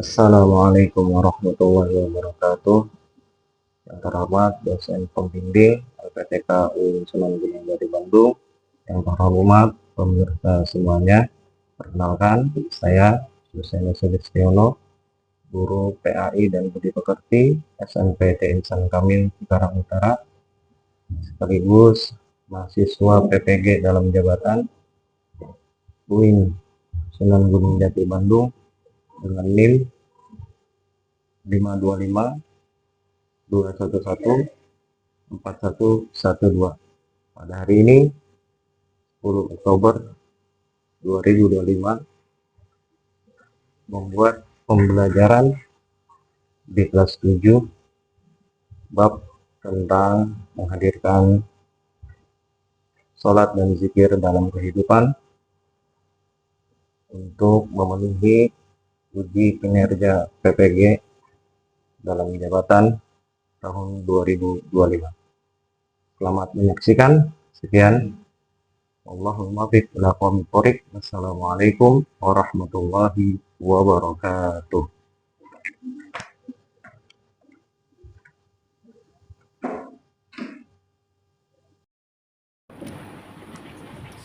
Assalamualaikum warahmatullahi wabarakatuh. Yang terhormat dosen pembimbing LPTK UIN Sunan Gunung Jati Bandung, yang terhormat pemirsa semuanya, perkenalkan saya dosen Sulistiono, guru PAI dan Budi Pekerti SNPT Insan Kamil Cikarang Utara, sekaligus mahasiswa PPG dalam jabatan UIN Sunan Gunung Jati Bandung dengan NIM 525 211 4112. Pada hari ini 10 Oktober 2025 membuat pembelajaran di kelas 7 bab tentang menghadirkan sholat dan zikir dalam kehidupan untuk memenuhi uji kinerja PPG dalam jabatan tahun 2025. Selamat menyaksikan. Sekian. Allahumma fiq lakum torik. Wassalamualaikum warahmatullahi wabarakatuh.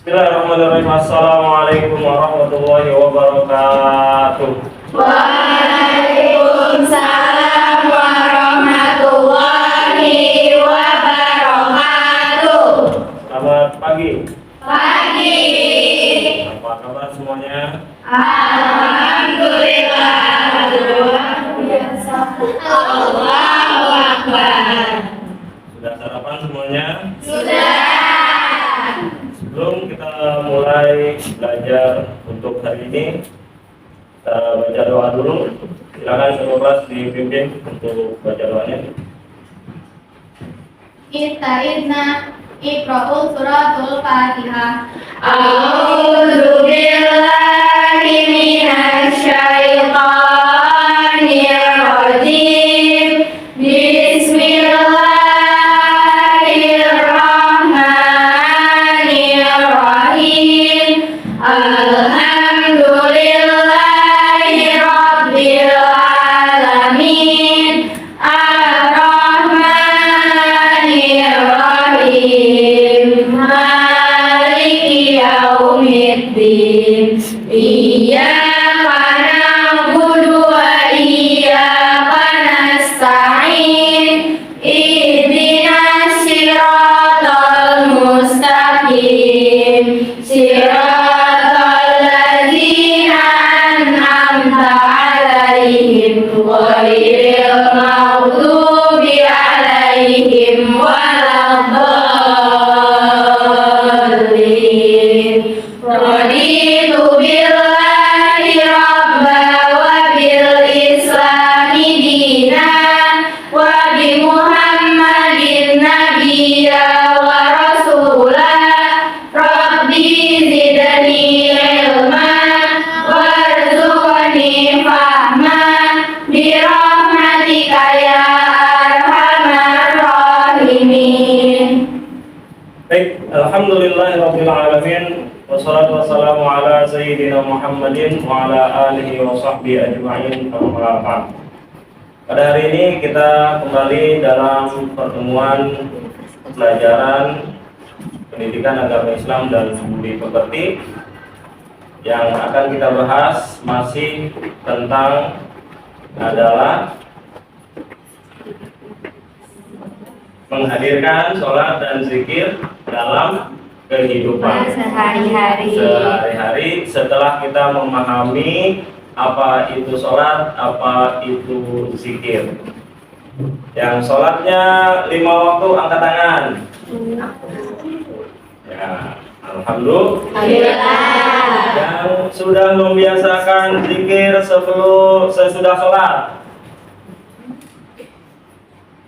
Bismillahirrahmanirrahim. Assalamualaikum warahmatullahi wabarakatuh. Waalaikumsalam warahmatullahi wabarakatuh. Selamat pagi. Pagi. Apa kabar semuanya? Alhamdulillah. Allahu Akbar. Sudah sarapan semuanya? Sudah. Sebelum kita mulai belajar untuk hari ini, kita baca doa dulu. Silakan seluruh kelas dipimpin untuk baca doanya. Ista'idna Iqra'u suratul Fatihah. A'udzu billahi minasy syaithanir rajim. Bismillahirrahmanirrahim. Alhamdulillahi rabbil alamin. Ar-Rahmanir-Rahim. Maliki yaumiddin. Iyyaka na'budu wa iyyaka nasta'in. Ihdinas siratal mustaqim. Siratal ladzina an'amta 'alaihim ghairil maghdubi 'alaihim waladdallin. Raditu billahi rabba wa bil islami dina wa bi Muhammadin nabiyya wa rasula. Rabbi zidni ilma warzuqni fahma bi rahmatika ya arhamar rahimin. Baik, alhamdulillahirabbil alamin. Wassalatu wassalamu ala sayyidina Muhammadin wa ala alihi wa sahbihi ajma'in. Amma ba'd. Pada hari ini kita kembali dalam pertemuan pelajaran pendidikan agama Islam dan budi pekerti. Yang akan kita bahas masih tentang adalah menghadirkan sholat dan zikir dalam kehidupan sehari-hari setelah kita memahami apa itu sholat, apa itu zikir. Yang sholatnya 5 waktu angkat tangan. Ya, alhamdulillah. Yang sudah membiasakan zikir sesudah sholat.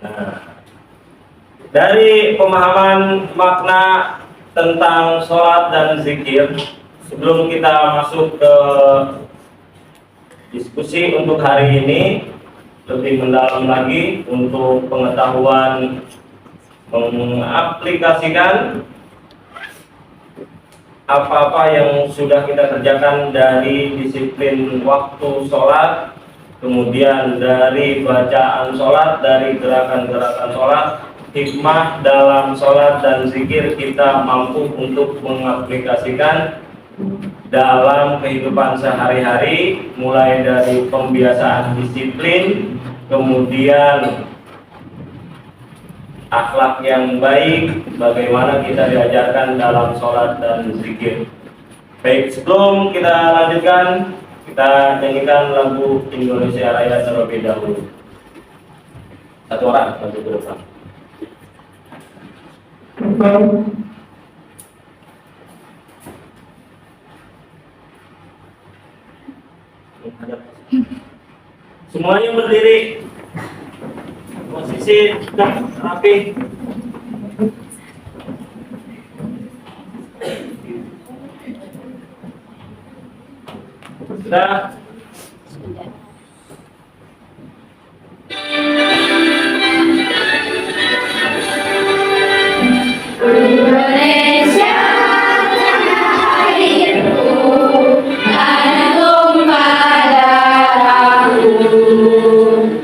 Nah, dari pemahaman makna tentang sholat dan zikir, sebelum kita masuk ke diskusi untuk hari ini lebih mendalam lagi untuk pengetahuan mengaplikasikan apa-apa yang sudah kita kerjakan dari disiplin waktu sholat kemudian dari bacaan sholat, dari gerakan-gerakan sholat, hikmah dalam sholat dan zikir kita mampu untuk mengaplikasikan dalam kehidupan sehari-hari, mulai dari pembiasaan disiplin, kemudian akhlak yang baik, bagaimana kita diajarkan dalam sholat dan zikir. Baik, sebelum kita lanjutkan, kita nyanyikan lagu Indonesia Raya terlebih dahulu. Satu orang, satu ke depan. Semuanya berdiri, posisi rapi. Sudah. Indonesia tanah airku, tanah tumpah darahku.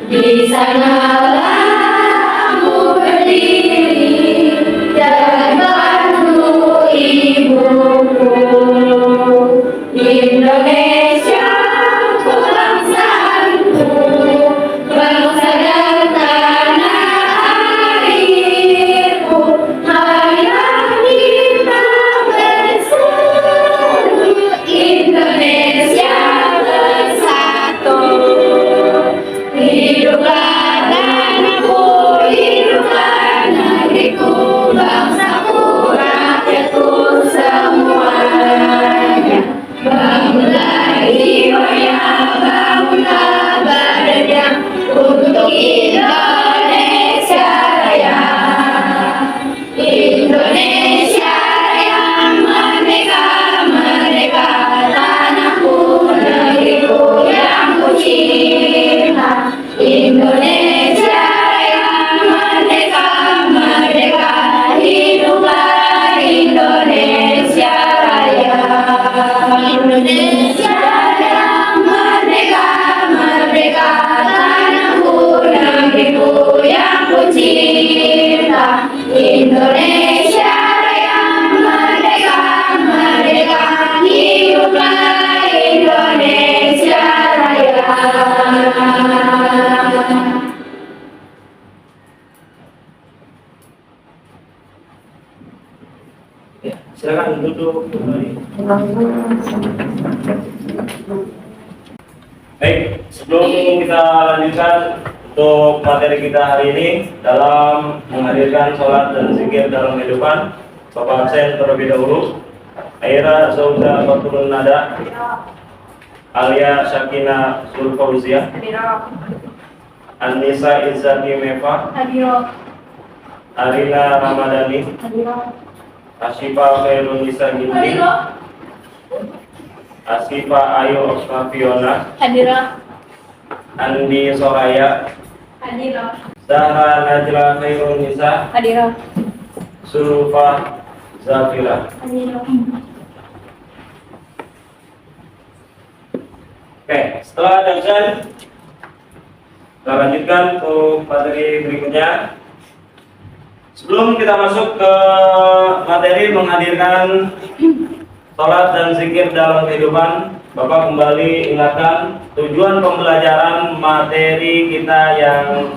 Di sanalah aku berdiri dan bantu ibuku. Indonesia bangsaku, bangsa dan tanah airku. Marilah kita bersatu, Indonesia bersatu. Hiduplah tanahku, hiduplah negeriku, bangsaku, rakyatku semuanya. Bangunlah jiwanya, bangunlah badannya untuk Indonesia Raya. Indonesia Raya, merdeka, merdeka, tanahku, negeriku yang ku cinta. Indonesia Raya, merdeka, merdeka, hiduplah Indonesia Raya. Indonesia Raya, merdeka, merdeka, tanahku, negeriku yang ku cinta. Indonesia Raya, merdeka, merdeka, hiduplah Indonesia Raya. Ya, silakan duduk kembali. Baik, sebelum kita lanjutkan untuk materi kita hari ini dalam menghadirkan sholat dan zikir dalam kehidupan, Bapak absen terlebih dahulu. Aira Zauza Faturun Nada, Alia Syakina Sulfauzia, Anissa Izzati Meva, Arina Ramadhani, Asyifa Khairun Nisa Ginting, Asyifa Ayu Osmafiona, Andi Soraya, Zahra Najla Khairun Nisa, Sulfa Zafira. Oke, setelah absen, kita lanjutkan untuk materi berikutnya. Sebelum kita masuk ke materi menghadirkan sholat dan zikir dalam kehidupan, Bapak kembali ingatkan tujuan pembelajaran materi kita yang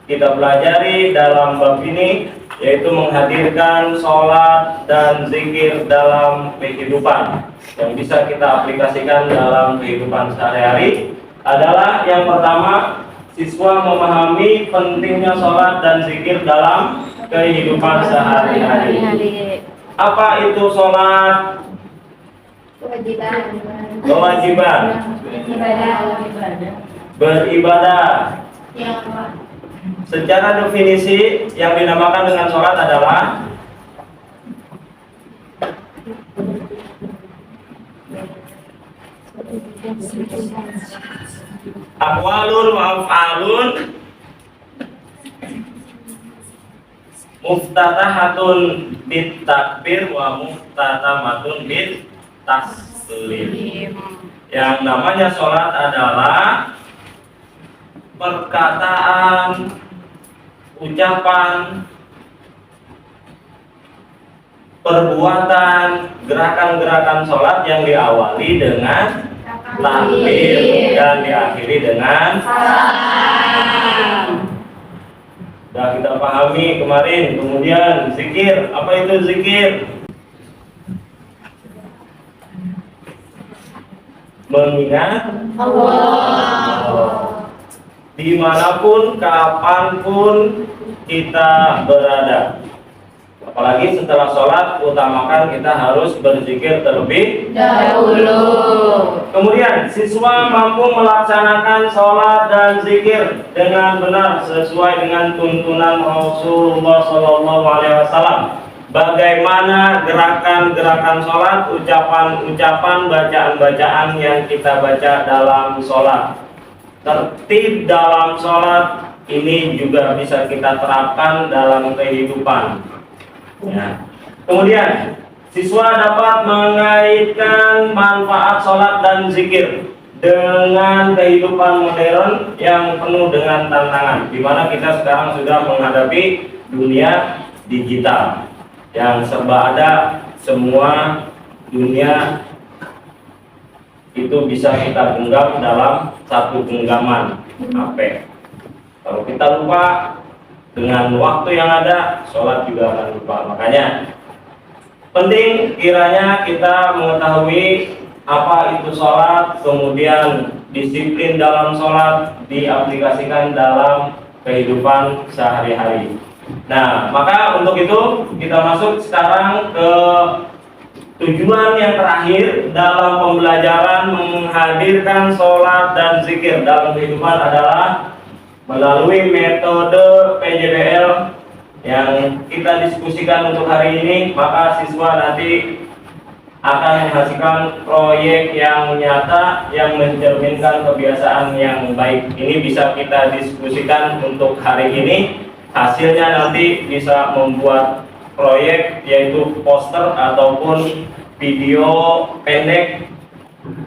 kita pelajari dalam bab ini, yaitu menghadirkan sholat dan zikir dalam kehidupan yang bisa kita aplikasikan dalam kehidupan sehari-hari. Adalah yang pertama, siswa memahami pentingnya sholat dan zikir dalam kehidupan sehari-hari. Apa itu sholat? Kewajiban. Beribadah. Secara definisi yang dinamakan dengan sholat adalah aqwalun wa af'alun muftatahatun bit takbir wa muftatamatun bit taslim. Yang namanya sholat adalah perkataan, ucapan, perbuatan, gerakan-gerakan sholat yang diawali dengan takbir dan diakhiri dengan sudah kita pahami kemarin. Kemudian zikir, apa itu zikir? Mengingat Allah dimanapun, kapanpun kita berada. Apalagi setelah sholat, utamakan kita harus berzikir terlebih dahulu. Kemudian siswa mampu melaksanakan sholat dan zikir dengan benar sesuai dengan tuntunan Rasulullah SAW. Bagaimana gerakan-gerakan sholat, ucapan-ucapan, bacaan-bacaan yang kita baca dalam sholat. Tertib dalam sholat ini juga bisa kita terapkan dalam kehidupan. Ya. Kemudian siswa dapat mengaitkan manfaat sholat dan zikir dengan kehidupan modern yang penuh dengan tantangan, di mana kita sekarang sudah menghadapi dunia digital yang serba ada, semua dunia itu bisa kita genggam dalam satu genggaman HP. Kalau kita lupa dengan waktu yang ada, sholat juga akan lupa. Makanya penting kiranya kita mengetahui apa itu sholat, kemudian disiplin dalam sholat diaplikasikan dalam kehidupan sehari-hari. Nah, maka untuk itu kita masuk sekarang ke tujuan yang terakhir dalam pembelajaran menghadirkan sholat dan zikir dalam kehidupan adalah melalui metode PJBL yang kita diskusikan untuk hari ini. Maka siswa nanti akan menghasilkan proyek yang nyata yang mencerminkan kebiasaan yang baik. Ini bisa kita diskusikan untuk hari ini. Hasilnya nanti bisa membuat proyek yaitu poster ataupun video pendek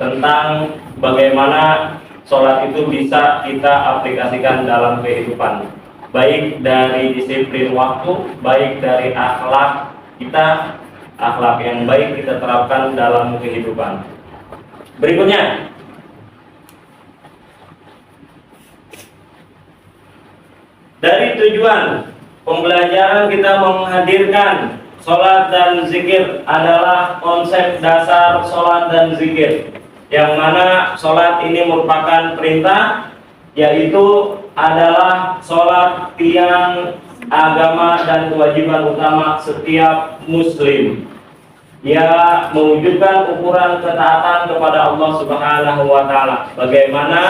tentang bagaimana sholat itu bisa kita aplikasikan dalam kehidupan, baik dari disiplin waktu, baik dari akhlak kita, akhlak yang baik kita terapkan dalam kehidupan. Berikutnya, dari tujuan pembelajaran kita menghadirkan sholat dan zikir adalah konsep dasar sholat dan zikir, yang mana sholat ini merupakan perintah, yaitu adalah sholat tiang agama dan kewajiban utama setiap muslim. Ia mewujudkan ukuran ketaatan kepada Allah Subhanahu wa Ta'ala. Bagaimana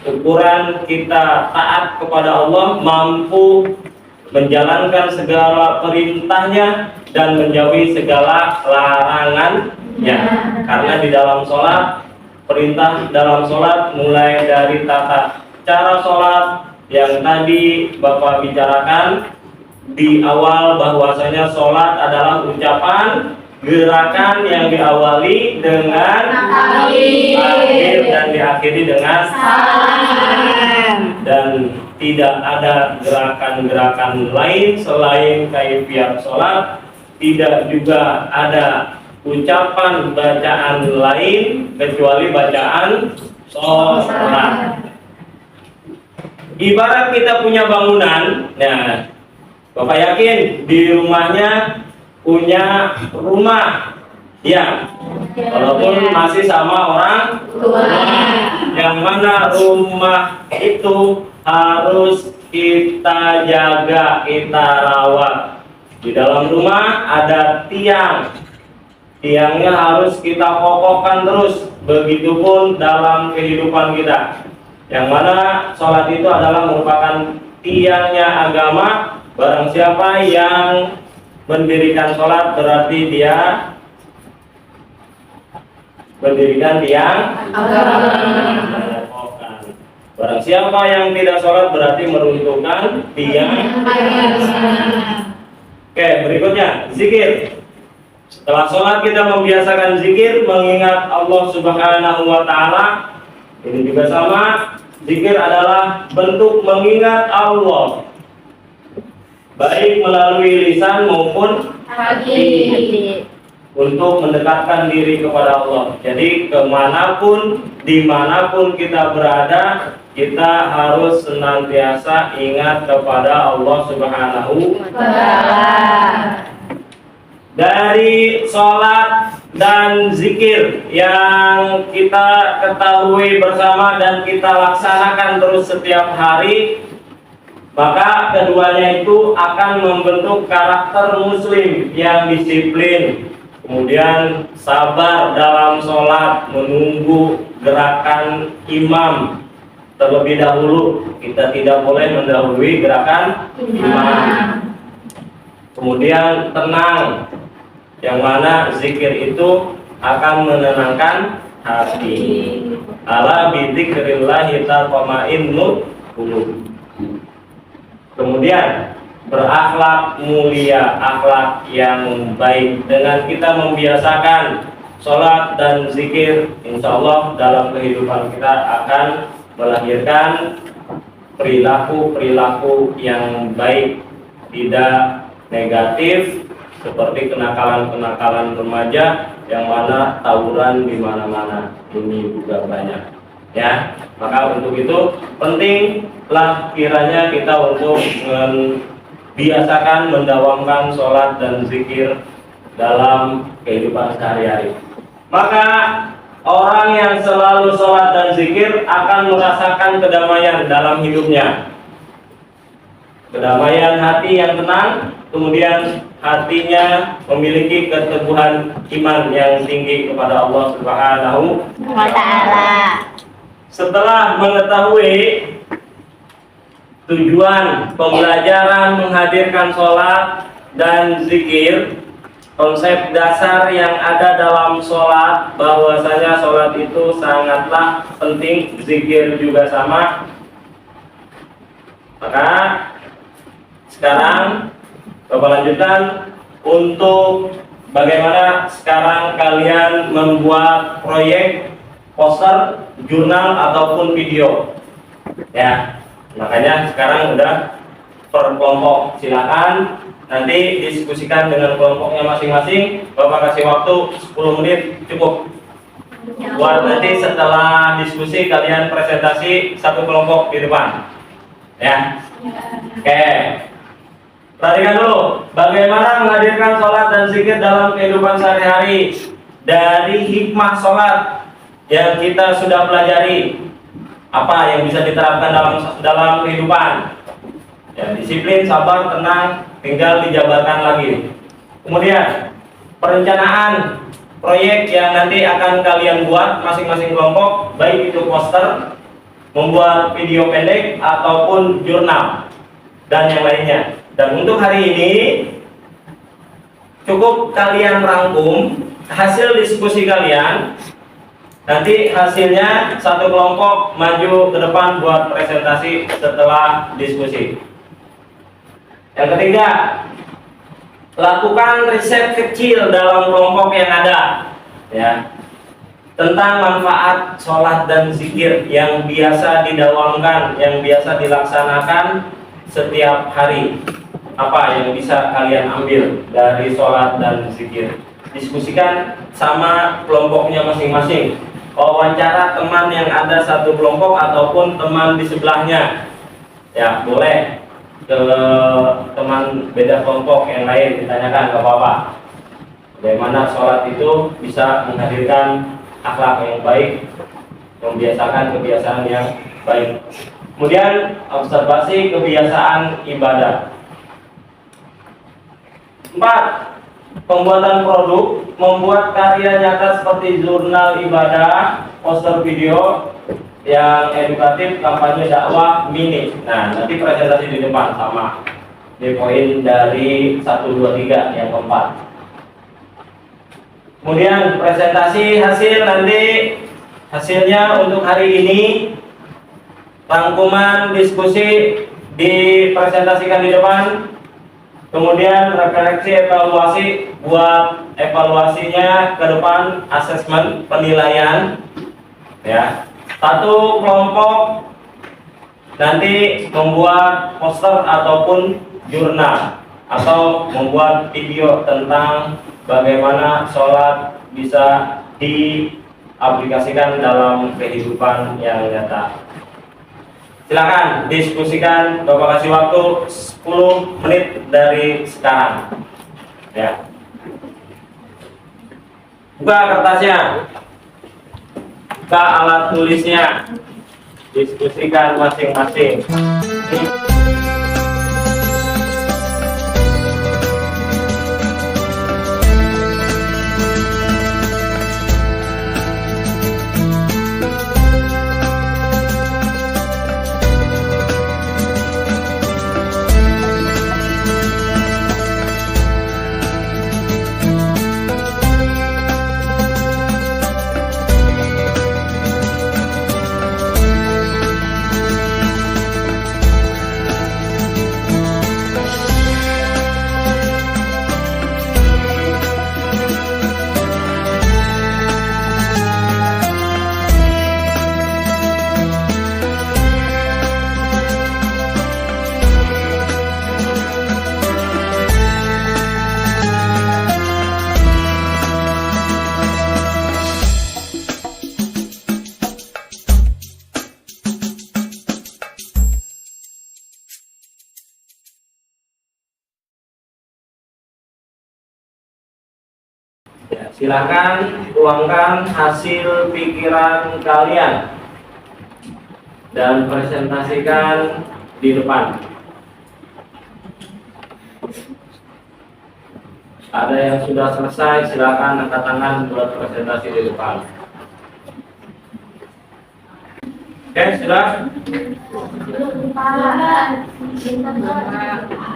ukuran kita taat kepada Allah, mampu menjalankan segala perintahnya dan menjauhi segala larangannya. Karena di dalam sholat, perintah dalam sholat mulai dari tata cara sholat yang tadi Bapak bicarakan di awal, bahwasanya sholat adalah ucapan, gerakan yang diawali dengan takbir dan diakhiri dengan salam, dan tidak ada gerakan-gerakan lain selain kaifiat sholat, tidak juga ada ucapan bacaan lain kecuali bacaan sholat. Ibarat kita punya bangunan, nah Bapak yakin di rumahnya punya rumah, ya, walaupun masih sama orang tua, yang mana rumah itu harus kita jaga, kita rawat. Di dalam rumah ada tiang, tiangnya harus kita kokohkan terus. Begitupun dalam kehidupan kita, yang mana sholat itu adalah merupakan tiangnya agama. Barang siapa yang mendirikan sholat berarti dia mendirikan tiang agama. Barang siapa yang tidak sholat berarti meruntuhkan tiang agama. Oke, berikutnya zikir. Setelah sholat kita membiasakan zikir, mengingat Allah Subhanahu wa Ta'ala. Ini juga sama, zikir adalah bentuk mengingat Allah, baik melalui lisan maupun hati. untuk mendekatkan diri kepada Allah. Jadi kemanapun, dimanapun kita berada, kita harus senantiasa ingat kepada Allah Subhanahu wa Ta'ala. Dari sholat dan zikir yang kita ketahui bersama dan kita laksanakan terus setiap hari, maka keduanya itu akan membentuk karakter muslim yang disiplin, kemudian sabar dalam sholat, menunggu gerakan imam terlebih dahulu. Kita tidak boleh mendahului gerakan imam. Kemudian tenang, yang mana zikir itu akan menenangkan hati. Ala bidzikrillahi tatma'innul qulub. Kemudian berakhlak mulia, akhlak yang baik. Dengan kita membiasakan sholat dan zikir, insya Allah dalam kehidupan kita akan melahirkan perilaku-perilaku yang baik, tidak negatif, seperti kenakalan-kenakalan remaja yang mana tawuran di mana-mana. Ini juga banyak. Ya, maka untuk itu pentinglah kiranya kita untuk membiasakan mendawamkan sholat dan zikir dalam kehidupan sehari-hari. Maka orang yang selalu sholat dan zikir akan merasakan kedamaian dalam hidupnya, kedamaian hati yang tenang, kemudian hatinya memiliki keteguhan iman yang tinggi kepada Allah Subhanahu wa Ta'ala. Setelah mengetahui tujuan pembelajaran menghadirkan sholat dan zikir, konsep dasar yang ada dalam sholat, bahwasanya sholat itu sangatlah penting, zikir juga sama. Maka sekarang Bapak lanjutkan untuk bagaimana sekarang kalian membuat proyek poster, jurnal ataupun video. Ya, makanya sekarang udah per kelompok. Silakan nanti diskusikan dengan kelompoknya masing-masing. Bapak kasih waktu 10 menit cukup. Buat nanti setelah diskusi kalian presentasi satu kelompok di depan. Ya. Oke. Perhatikan dulu bagaimana menghadirkan sholat dan zikir dalam kehidupan sehari-hari. Dari hikmah sholat yang kita sudah pelajari, apa yang bisa diterapkan dalam kehidupan. Ya, disiplin, sabar, tenang, tinggal dijabarkan lagi. Kemudian perencanaan proyek yang nanti akan kalian buat masing-masing kelompok, baik itu poster, membuat video pendek ataupun jurnal dan yang lainnya. Dan untuk hari ini cukup kalian rangkum hasil diskusi kalian. Nanti hasilnya satu kelompok maju ke depan buat presentasi setelah diskusi. Yang ketiga, lakukan riset kecil dalam kelompok yang ada, ya, tentang manfaat sholat dan zikir yang biasa didawamkan, yang biasa dilaksanakan setiap hari. Apa yang bisa kalian ambil dari sholat dan zikir? Diskusikan sama kelompoknya masing-masing. Wawancara teman yang ada satu kelompok ataupun teman di sebelahnya, ya boleh ke teman beda kelompok yang lain ditanyakan, ke bapak bagaimana sholat itu bisa menghadirkan akhlak yang baik, membiasakan kebiasaan yang baik. Kemudian observasi kebiasaan ibadah. 4. Pembuatan produk, membuat karya nyata seperti jurnal ibadah, poster video yang edukatif, kampanye dakwah, mini. Nah, nanti presentasi di depan sama di poin dari 1, 2, 3 yang keempat. Kemudian presentasi hasil nanti hasilnya untuk hari ini, rangkuman diskusi dipresentasikan di depan. Kemudian refleksi evaluasi, buat evaluasinya ke depan, asesmen penilaian, ya. Satu kelompok nanti membuat poster ataupun jurnal atau membuat video tentang bagaimana sholat bisa diaplikasikan dalam kehidupan yang nyata. Silakan diskusikan, Bapak kasih waktu 10 menit dari sekarang. Ya. Buka kertasnya, buka alat tulisnya, diskusikan masing-masing. Ya, silakan tuangkan hasil pikiran kalian dan presentasikan di depan. Ada yang sudah selesai, silakan angkat tangan buat presentasi di depan. Oke, sudah?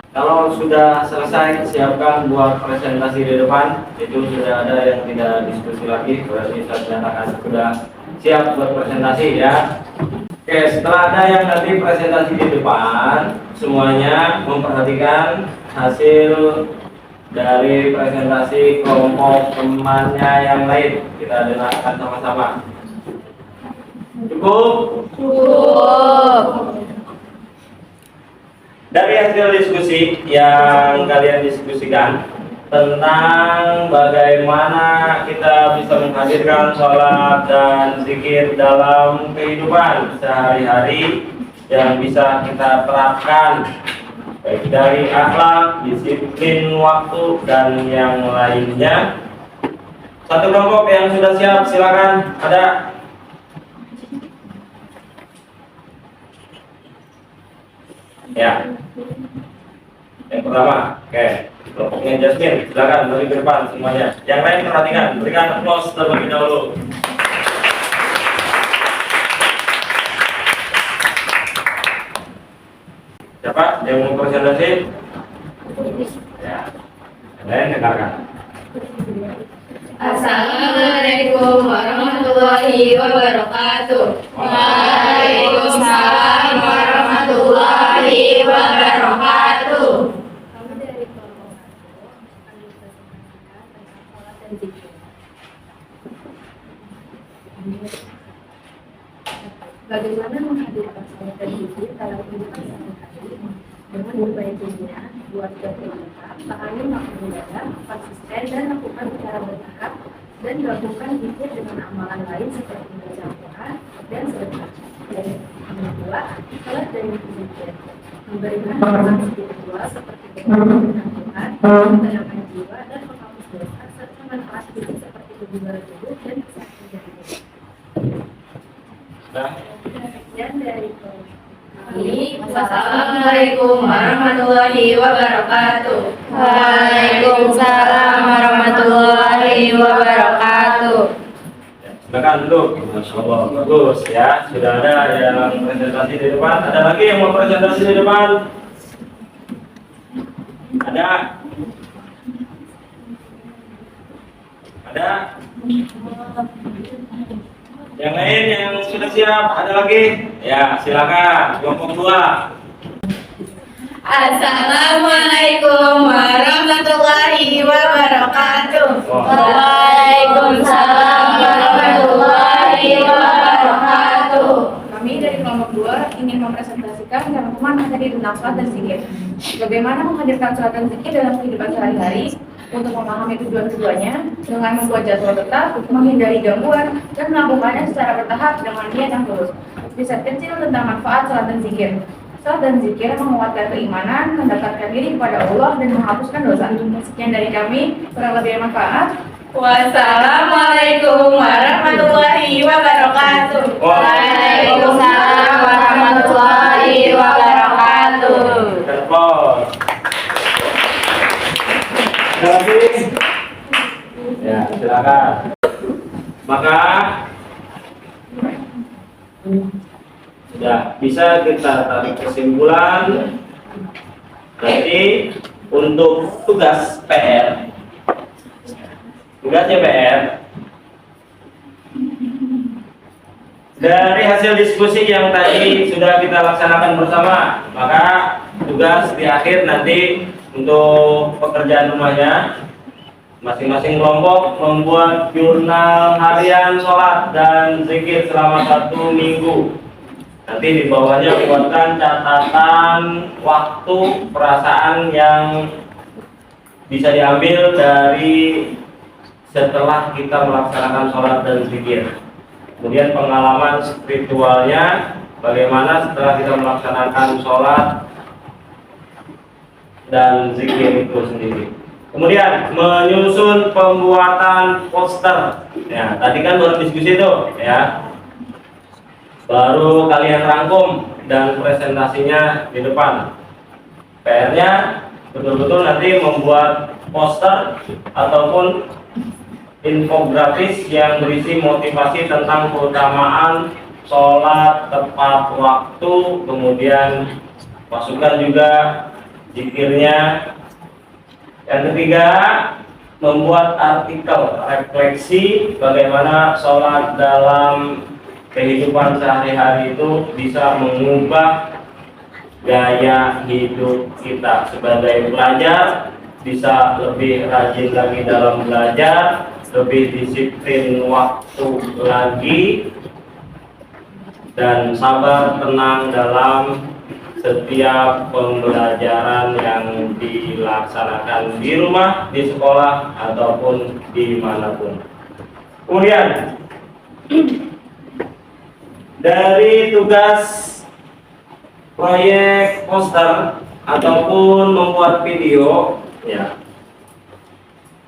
Kalau sudah selesai, siapkan buat presentasi di depan. Itu sudah ada yang tidak diskusi lagi, berarti saya nyatakan sudah siap buat presentasi ya. Oke, setelah ada yang nanti presentasi di depan, semuanya memperhatikan hasil dari presentasi kelompok temannya yang lain. Kita dengarkan sama-sama. Cukup? Cukup. Dari hasil diskusi yang kalian diskusikan tentang bagaimana kita bisa menghadirkan sholat dan zikir dalam kehidupan sehari-hari yang bisa kita terapkan, baik dari akhlak, disiplin waktu, dan yang lainnya. Satu kelompok yang sudah siap, silakan. Ada? Ya. Yang pertama, oke. Kelompoknya Jasmine, silakan beri ke depan semuanya. Yang lain perhatikan, berikan applause terlebih dahulu. Siapa yang mau presentasi? Ya. Yang lain dengarkan. Assalamualaikum warahmatullahi wabarakatuh. Waalaikumsalam warahmatullahi wabarakatuh. Kami dari kelompok 1 akan mempresentasikan tentang sholat dan zikir. Bagaimana menghadirkan sholat dan zikir dalam kehidupan sehari-hari dengan berbaikinya buat kita, pahami makna ibadah, konsisten dan lakukan secara bertahap, dan gabungkan zikir dengan amalan lain seperti membaca Al-Quran dan sedekah. Dan yang kedua, sholat dan zikir memberikan manfaat spiritual seperti berhubungan dengan Tuhan, menenangkan jiwa dan menghapus dosa, serta manfaat fisik seperti kebugaran tubuh dan kesehatan jantung. Sekian dari kami. Assalamualaikum warahmatullahi wabarakatuh. Waalaikumsalam warahmatullahi wabarakatuh. Silakan duduk. Masya Allah, bagus ya. Sudah ada yang presentasi di depan. Ada lagi yang mau presentasi di depan? Ada? Ada? Yang lain yang sudah siap, ada lagi? Ya, silakan. Kelompok 2. Assalamualaikum warahmatullahi wabarakatuh. Waalaikumsalam warahmatullahi wabarakatuh. Kami dari kelompok 2 ingin mempresentasikan tentang sholat dan zikir. Bagaimana menghadirkan sholat dan zikir dalam kehidupan sehari-hari? Untuk memahami tujuan-tujuannya dengan membuat jadwal tetap, menghindari gangguan, dan melakukannya secara bertahap dengan niat yang tulus. Riset kecil tentang manfaat sholat dan zikir. Sholat dan zikir menguatkan keimanan, mendekatkan diri kepada Allah, dan menghapuskan dosa. Sekian dari kami, kurang lebih bermanfaat. Wassalamualaikum warahmatullahi wabarakatuh. Waalaikumsalam warahmatullahi wabarakatuh. Telepon. Ya, silakan. Maka sudah bisa kita tarik kesimpulan. Nanti untuk tugasnya PR dari hasil diskusi yang tadi sudah kita laksanakan bersama, maka tugas di akhir nanti untuk pekerjaan rumahnya masing-masing kelompok membuat jurnal harian sholat dan zikir selama 1 minggu. Nanti di bawahnya buatkan catatan waktu perasaan yang bisa diambil dari setelah kita melaksanakan sholat dan zikir. Kemudian pengalaman spiritualnya bagaimana setelah kita melaksanakan sholat dan zikir itu sendiri. Kemudian menyusun pembuatan poster. Ya, tadi kan baru diskusi tuh, ya. Baru kalian rangkum dan presentasinya di depan. PR-nya betul-betul nanti membuat poster ataupun infografis yang berisi motivasi tentang keutamaan sholat tepat waktu, kemudian masukkan juga zikirnya. Yang ketiga, membuat artikel refleksi bagaimana sholat dalam kehidupan sehari-hari itu bisa mengubah gaya hidup kita. Sebagai pelajar bisa lebih rajin lagi dalam belajar, lebih disiplin waktu lagi, dan sabar tenang dalam setiap pembelajaran yang dilaksanakan di rumah, di sekolah, ataupun dimanapun. Kemudian dari tugas proyek poster ataupun membuat video, ya,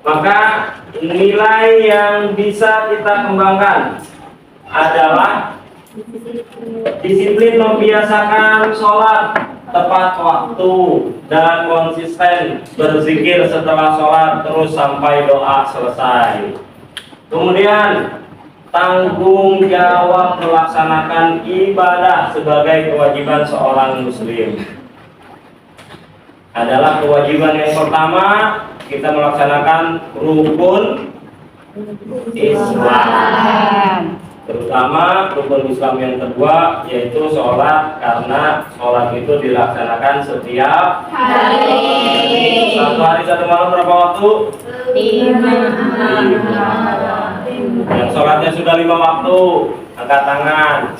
maka nilai yang bisa kita kembangkan adalah disiplin membiasakan sholat tepat waktu dan konsisten berzikir setelah sholat terus sampai doa selesai. Kemudian tanggung jawab melaksanakan ibadah sebagai kewajiban seorang muslim. Adalah kewajiban yang pertama, kita melaksanakan rukun Islam. Terutama rukun Islam yang kedua yaitu sholat, karena sholat itu dilaksanakan setiap hari. Satu hari satu malam berapa waktu? 5. Yang sholatnya sudah 5 waktu, angkat tangan.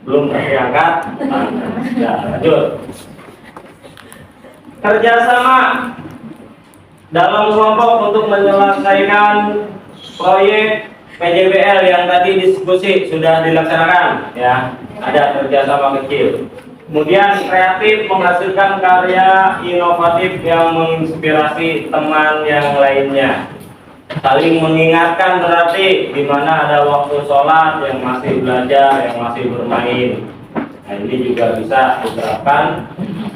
Belum terangkat? Ya, lanjut. Kerjasama dalam kelompok untuk menyelesaikan proyek PJBL yang tadi diskusi sudah dilaksanakan, ya. Ada kerjasama kecil. Kemudian kreatif menghasilkan karya inovatif yang menginspirasi teman yang lainnya. Saling mengingatkan berarti di mana ada waktu sholat, yang masih belajar, yang masih bermain. Nah, ini juga bisa diterapkan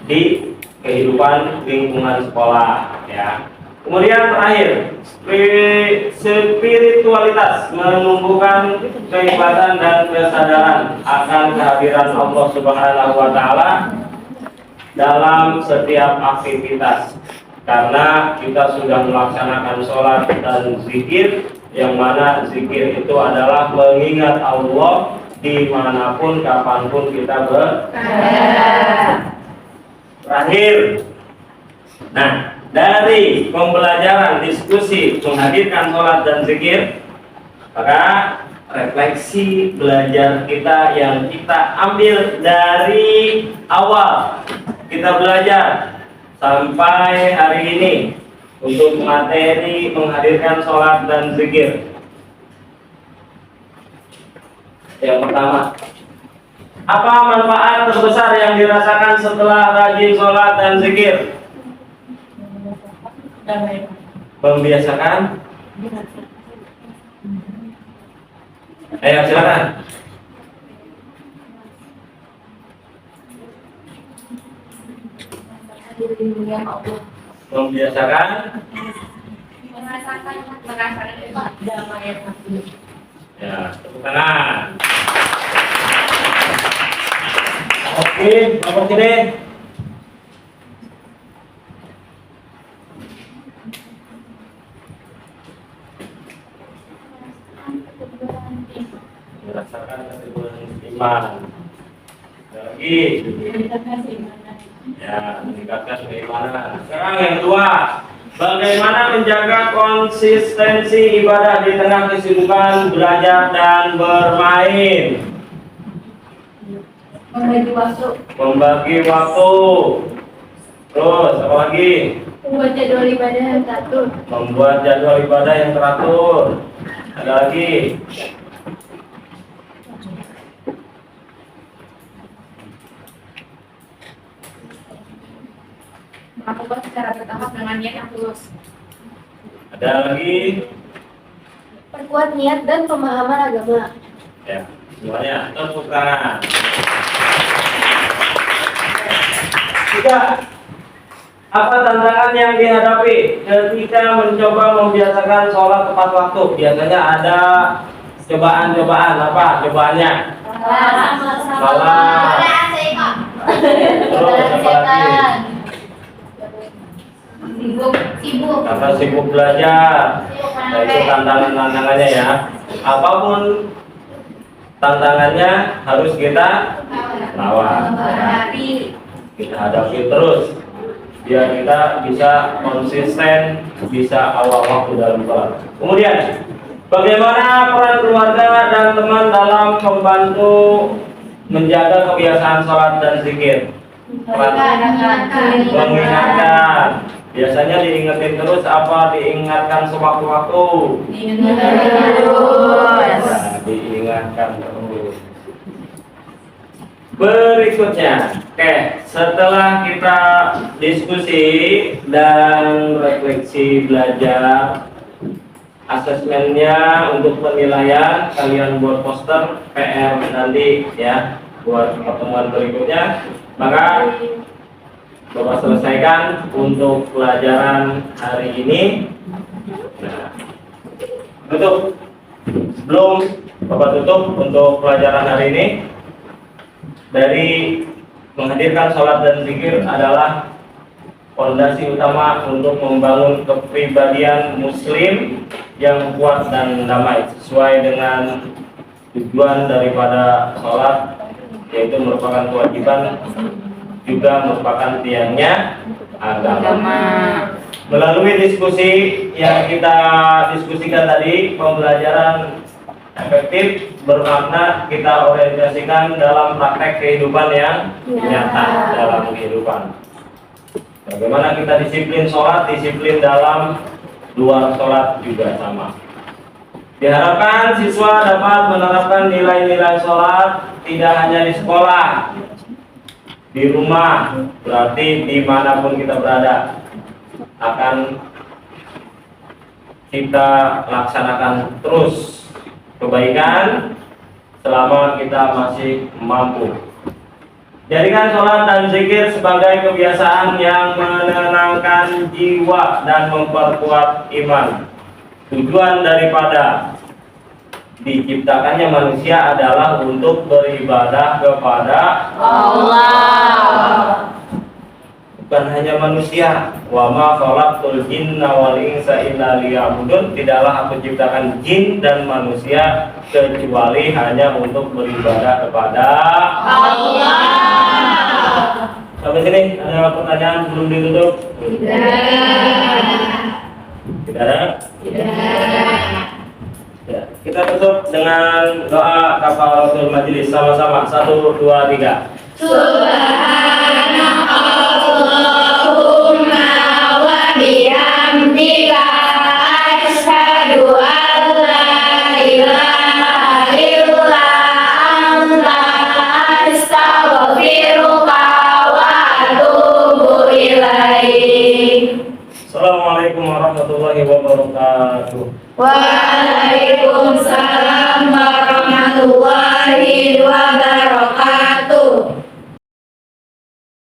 di kehidupan lingkungan sekolah, ya. Kemudian terakhir, spiritualitas menumbuhkan keikhlasan dan kesadaran akan kehadiran Allah Subhanahu wa taala dalam setiap aktivitas. Karena kita sudah melaksanakan sholat dan zikir, yang mana zikir itu adalah mengingat Allah dimanapun kapanpun kita berada. Terakhir, nah, dari pembelajaran diskusi menghadirkan sholat dan zikir, maka refleksi belajar kita yang kita ambil dari awal kita belajar sampai hari ini untuk materi menghadirkan sholat dan zikir. Yang pertama, apa manfaat terbesar yang dirasakan setelah rajin sholat dan zikir? Membiasakan. Ayo silakan. Membiasakan. Merasakan damai hati. Ya, tepuk tangan. Oke, kelompok sini. Merasakan keteguhan iman. Ada lagi. Ya, meningkatkan keimanan. Sekarang yang kedua, bagaimana menjaga konsistensi ibadah di tengah kesibukan belajar dan bermain? Membagi waktu. Membagi waktu. Terus apa lagi? Membuat jadwal ibadah yang teratur. Membuat jadwal ibadah yang teratur. Ada lagi? Melakukan secara bertahap dengan niat yang tulus. Ada lagi? Perkuat niat dan pemahaman agama. Ya, semuanya tepuk tangan. Tiga, apa tantangan yang dihadapi ketika mencoba membiasakan sholat tepat waktu? Biasanya ada cobaan-cobaan. Apa cobaannya? Malam. Terus apa lagi? Sibuk. Karena sibuk belajar. Nah, itu tantangannya ya. Apapun tantangannya harus kita lawan. Kita hadapi terus biar kita bisa konsisten, bisa awal waktu dalam sholat. Kemudian, bagaimana peran keluarga dan teman dalam membantu menjaga kebiasaan sholat dan zikir? Mengingatkan. Biasanya diingetin terus apa diingatkan sewaktu-waktu? Nah, diingatkan terus. Berikutnya, oke, setelah kita diskusi dan refleksi belajar, asesmennya untuk penilaian kalian buat poster PR nanti ya buat pertemuan berikutnya, maka Bapak selesaikan untuk pelajaran hari ini. Nah, tutup. Sebelum Bapak tutup untuk pelajaran hari ini, dari menghadirkan sholat dan zikir adalah fondasi utama untuk membangun kepribadian muslim yang kuat dan damai sesuai dengan tujuan daripada sholat, yaitu merupakan kewajiban juga merupakan tiangnya agama. Melalui diskusi yang kita diskusikan tadi, pembelajaran efektif bermakna kita orientasikan dalam praktek kehidupan yang nyata dalam kehidupan. Bagaimana kita disiplin sholat, disiplin dalam luar sholat juga sama. Diharapkan siswa dapat menerapkan nilai-nilai sholat tidak hanya di sekolah, di rumah, berarti dimanapun kita berada akan kita laksanakan terus kebaikan selama kita masih mampu. Jadikan sholat dan zikir sebagai kebiasaan yang menenangkan jiwa dan memperkuat iman. Tujuan daripada diciptakannya manusia adalah untuk beribadah kepada Allah. Bukan hanya manusia. Wa ma khalaqtul jinna wal insa illa liya'budun. Tidaklah aku ciptakan jin dan manusia kecuali hanya untuk beribadah kepada Allah. Sampai sini ada pertanyaan sebelum ditutup? Tidak ada? Tidak. Ya. Kita tutup dengan doa kafaratul majelis sama-sama. 1, 2, 3. Subhanakallahumma wa bihamdika asyhadu an la ilaha illa anta astaghfiruka wa atubu ilaik. Assalamualaikum warahmatullahi wabarakatuh. Waalaikumsalam warahmatullahi wabarakatuh.